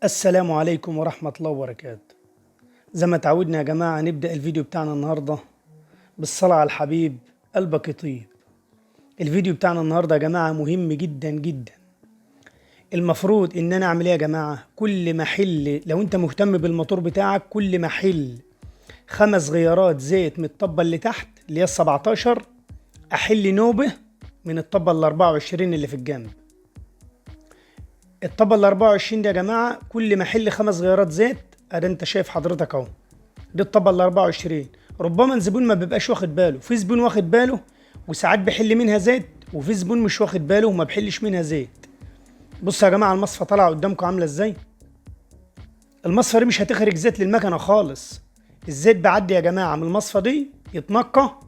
السلام عليكم ورحمة الله وبركاته. زي ما تعودنا يا جماعة نبدأ الفيديو بتاعنا النهاردة بالصلاة على الحبيب قلبك يطيب. الفيديو بتاعنا النهاردة يا جماعة مهم جدا جدا. المفروض ان انا اعمل ايه يا جماعة؟ كل ما احل، لو انت مهتم بالموتور بتاعك، كل ما احل 5 غيارات زيت من الطبة اللي تحت اللي هي ال17، احل نوبة من الطبة ال24 اللي في الجنب. الطبة ال24 دي يا جماعة كل ما احل 5 غيارات زيت، ادي انت شايف حضرتك اهو، دي الطبة ال24. ربما الزبون ما بيبقاش واخد باله، في زبون واخد باله وساعات بيحل منها زيت، وفي زبون مش واخد باله وما بيحلش منها زيت. بصوا يا جماعة المصفى طالعة قدامكم عاملة ازاي. المصفى دي مش هتخرج زيت للمكنة خالص. الزيت بيعدي يا جماعة من المصفى دي يتنقى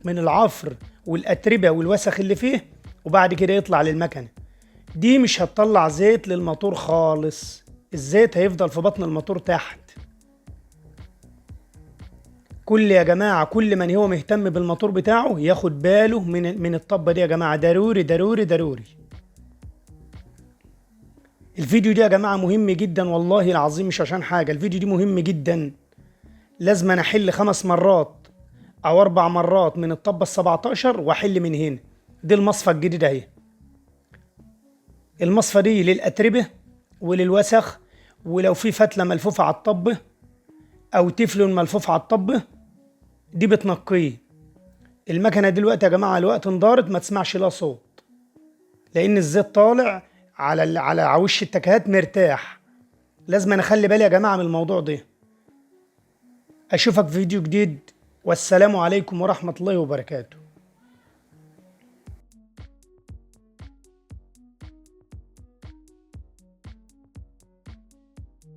من العفر والأتربة والوسخ اللي فيه، وبعد كده يطلع للمكنة. دي مش هتطلع زيت للموتور خالص، الزيت هيفضل في بطن الموتور تحت. يا جماعة كل من هو مهتم بالموتور بتاعه ياخد باله من الطبة دي يا جماعة، ضروري ضروري ضروري. الفيديو دي يا جماعة مهم جدا والله العظيم، مش عشان حاجة، الفيديو دي مهم جدا. لازم أنا أحل 5 مرات أو 4 مرات من الطبة ال17 وأحل من هنا. دي المصفى الجديدة اهي. المصفى دي للأتربة وللوسخ، ولو في فتلة ملفوفة على الطبة أو تفلون ملفوف على الطبة دي بتنقيه. المكنة دلوقتي يا جماعة الوقت انضارت ما تسمعش لها صوت، لأن الزيت طالع على وش التكهات مرتاح. لازم أنا أخلي بالي يا جماعة من الموضوع ده. أشوفك في فيديو جديد، والسلام عليكم ورحمة الله وبركاته.